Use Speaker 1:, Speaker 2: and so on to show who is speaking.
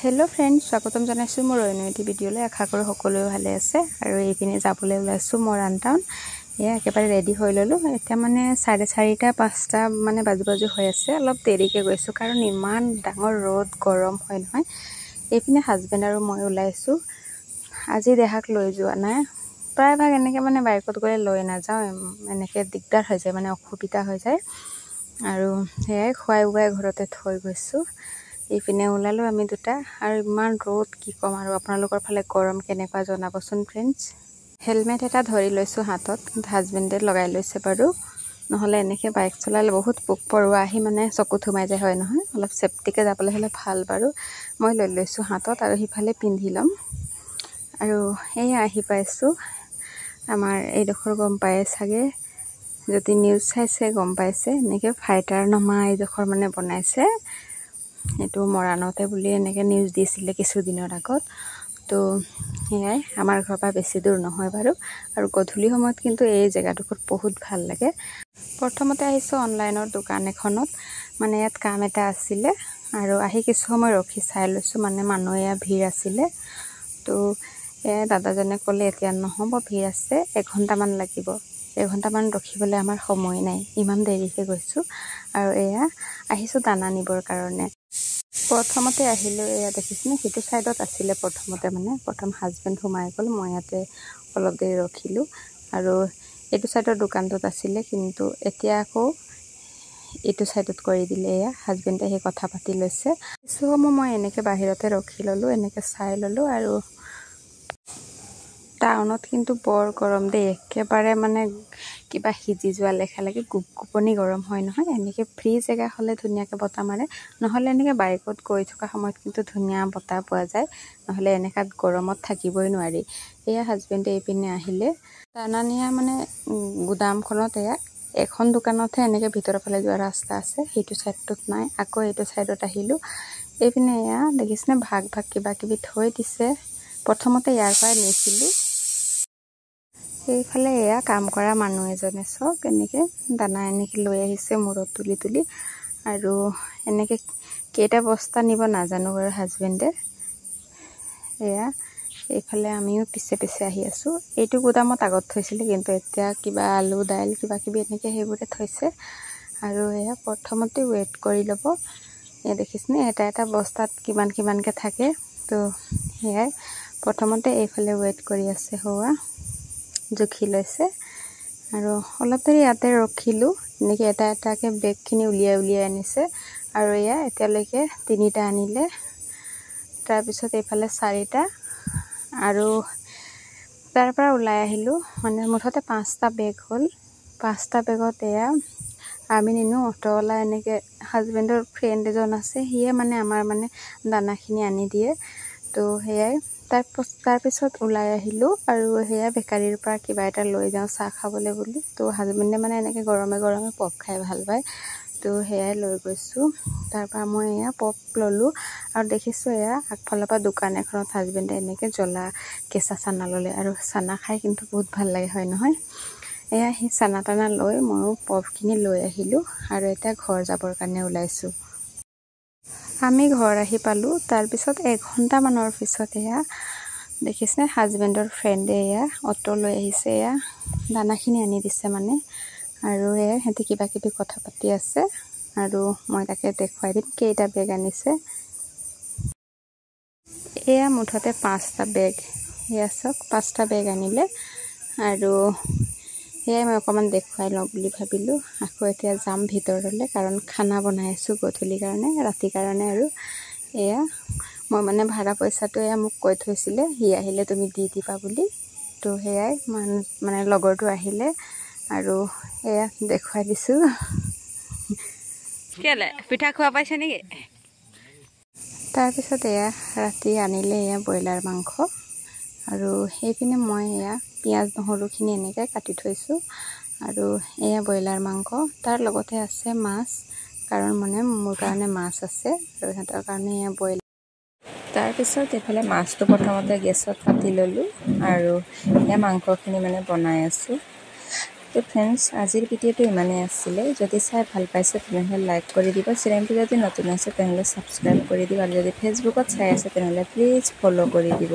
Speaker 1: Hello friends स्वागतम जानाइছো मोर अनयति भिडिओले आशा करो সকলোৱে ভালে আছে আৰু এইপিনে যাবলৈ ওলাইছো মৰাণ টাউন এয়া একেবাৰে ৰেডি হৈ ললো এটা মানে 4:30 5টা মানে বাজু হৈ আছে অলপ দেৰিকে গৈছো কাৰণ ইমান ডাঙৰ ৰদ গৰম হয় নহয় এইপিনে হাজবেন্ড আৰু মই ওলাইছো আজি দেহাক লৈ যোৱা নাই প্ৰায় ভাগ এনেকে মানে বাইকত গলে লৈ না যাও এনেকে দিগদাৰ হৈ যায় মানে অসুবিধা হৈ যায় আৰু হেই খুৱাই উবাই ঘৰতে থৈ গৈছো এইপিনে ওলালো আমি দুটা আৰু ইমান ৰদ কি কম আৰু আপোনালোকৰ ফালে গৰম কেনেকুৱা জনাবচোন फ्रेंड्स হেলমেট এটা ধৰি লৈছো হাতত হাজবেন্ডে লগাই লৈছে বাৰু নহলে এনেকে বাইক চলালে বহুত পোক পৰুৱা আহি মানে চকু থুমাই যায় হয় নহয় অলপ সেফটিকে যাবলৈ হলে ভাল বাৰু মই লৈ লৈছো হাতত আৰু হিফালে পিন্ধি লম আৰু এই আহি পাইছো আমাৰ এই ডখৰ গম পায় ছাগে যদি নিউজ চাইছে গম পাইছে এনেকে ফাইটাৰ নমা এই ডখৰ মানে বনাইছে এটো মৰাণতে বুলি এনেকে নিউজ দিছিলে কিছু দিনৰ আগত তো হেয়াই আমাৰ ঘৰৰ পৰা বেছি দূৰ নহয় বাৰু আৰু গধূলি সময়ত কিন্তু এই জায়গাটোত বহুত ভাল লাগে প্ৰথমতে আহিছো অনলাইনৰ দোকান এখনত মানে ইয়াত কাম এটা আছিল আৰু আহি কিছু সময় ৰখি চাই লৈছো মানে মানুহে ভিৰ আছিল তো দাদাজনে ক'লে এতিয়া নহব ভিৰ আছে 1 ঘণ্টা মান লাগিব 1 ঘণ্টা মান ৰখিবলৈ আমাৰ সময় নাই ইমান দেৰিকে গৈছো আৰু এয়া আহিছো দানা নিবৰ কাৰণে প্ৰথমতে আহিলো এয়া দেখিছনে হিটো সাইডত আছিল প্ৰথমতে মানে প্ৰথম হাজবেন্ড ঘুমাই গল মই ইয়াতে অলপ দেৰি ৰখিলো আৰু এটো সাইডৰ দোকানটোত আছিল কিন্তু এতিয়া আকৌ এটো সাইডত কৰি দিলে এয়া হাজবেন্ডে হে কথা পাতি লৈছে সো মই এনেকে বাহিৰতে ৰখি ললো এনেকে চাই ললো আৰু টাউনত কিন্তু বৰ গৰম দে একেবাৰে মানে কিবা হিজি যোৱা লেখা লাগে গুপগুপনি গৰম হয় নহয় এনেকে ফ্ৰী জায়গা হলে ধুনিয়াকে বতা মাৰে নহলে এনেকে বাইকত গৈ থকা সময়ত কিন্তু ধুনিয়া বতা পোৱা যায় নহলে এনেকাত গৰমত থাকিবই নোৱাৰি এয়া হাজবেন্ডে এইপিনে আহিলে তানানিয়া মানে গুদামখনত এয়া এখন দোকানতহে এনেকে ভিতৰ ফালে যোৱা ৰাস্তা আছে হেতু সাইডত নাই আকৌ এটো সাইডত আহিলো এইপিনে এয়া দেখিছনে ভাগ ভাগ কিবা কিবি থৈ দিছে প্ৰথমতে ইয়াৰ পৰা নিছিলো এইফালে এয়া কাম কৰা মানুহ এজনে সব এনেকে দানা এনেকে লৈ আহিছে মূৰত তুলি তুলি আৰু এনেকে কেটা বস্তা নিব নাজানো আৰু হাজবেন্ডে এয়া এইফালে আমিও পিছে পিছে আহি আছো এইটো গোদামত আগত থৈছিল কিন্তু এতিয়া কিবা আলু দাইল কিবা কিবি এনেকে হেবুৰে থৈছে আৰু এয়া প্ৰথমতে ওয়েট কৰি লব এ দেখিছনে এটা এটা বস্তাত কিমানকে থাকে তো হেয়াই প্ৰথমতে এইফালে ওয়েট কৰি আছে হোৱা জুখি লৈছে আৰু অলপ দেৰি ইয়াতে ৰখিলো এনেকে এটা এটাকে বেগখিনি উলিয়াই আনিছে আৰু এয়া এতিয়ালৈকে 3টা আনিলে তাৰ পিছত এইফালে 4টা আৰু তাৰ পৰা ওলাই আহিলো মানে মুঠতে 5টা বেগ হল 5টা বেগত এয়া আমি নিনো অটোৱালা এনেকে হাজবেন্ডৰ ফ্ৰেন্ড এজন আছে হিয়ে মানে আমাৰ মানে দানাখিনি আনি দিয়ে তো হেয়াই তাৰ পিছত ওলাই আহিলো আৰু হেয়া বেকাৰীৰ পৰা কিবা এটা লৈ যাও চাহ খাবলৈ বুলি তো হাজবেন্ডে মানে এনেকে গৰমে গৰমে পপ খাই ভাল পায় তো হেয়াই লৈ গৈছো তাৰ পৰা মই এয়া পপ ললো আৰু দেখিছো এয়া আগফালৰ পৰা দোকান এখনত হাজবেন্ডে এনেকে জ্বলা কেঁচা চানা ললে আৰু চানা খাই কিন্তু বহুত ভাল লাগে হয় নহয় এয়া হি চানা টানা লৈ মই পপখিনি লৈ আহিলো আৰু এটা ঘৰ যাবৰ কাৰণে ওলাইছো আমি ঘৰ আহি পালো তাৰ পিছত 1 ঘণ্টা মানৰ পিছত এয়া দেখিছনে হাজবেন্ডৰ ফ্ৰেন্ডে এয়া অটো লৈ আহিছে এয়া দানাখিনি আনি দিছে মানে আৰু এয়া হেতি কিবা কিবি কথা পাতি আছে আৰু মই তাকে দেখুৱাই দিম কেইটা বেগ আনিছে এয়া মুঠতে 5টা বেগ এয়া সব 5টা বেগ আনিলে আৰু এয়া মই অকমান দেখুৱাই লওঁ বুলি ভাবিলো আকৌ এতিয়া যাম ভিতৰলৈ কাৰণ খানা বনাই আছো গধূলি কাৰণে ৰাতি কাৰণে আৰু এয়া মই মানে ভাড়া পইচাটো এয়া মোক কৈ থৈছিলে হি আহিলে তুমি দি দিবা বুলি তো হেয়াই মানে লগৰটো আহিলে আৰু এয়া দেখুৱাই দিছো কেলে পিঠা খোৱা পাইছে নেকি তাৰ পিছত এয়া ৰাতি আনিলে এয়া ব্ৰইলাৰ মাংস আৰু এইপিনে মই এয়া পিয়াজ নহৰুখিনি এনেকে কাটি থৈছো আৰু এয়া ব্ৰইলাৰ মাংস তাৰ লগতে আছে মাছ কাৰণ মানে মোৰ কাৰণে মাছ আছে আৰু হেতৰ কাৰণে এয়া ব্ৰইলাৰ তাৰ পিছত এফালে মাছটো প্ৰথমতে গেছত কাটি ললো আৰু এয়া মাংসখিনি মানে বনাই আছো তো ফ্ৰেণ্ডছ, আজিৰ ভিডিঅ'টো ইমানেই আছিলে। যদি চাই ভাল পাইছে তেনেহ'লে লাইক কৰি দিব, চেনেলটো যদি নতুন আছে তেনেহ'লে ছাবস্ক্ৰাইব কৰি দিব, আৰু যদি ফেচবুকত চাই আছে তেনেহ'লে প্লিজ ফ'ল' কৰি দিব।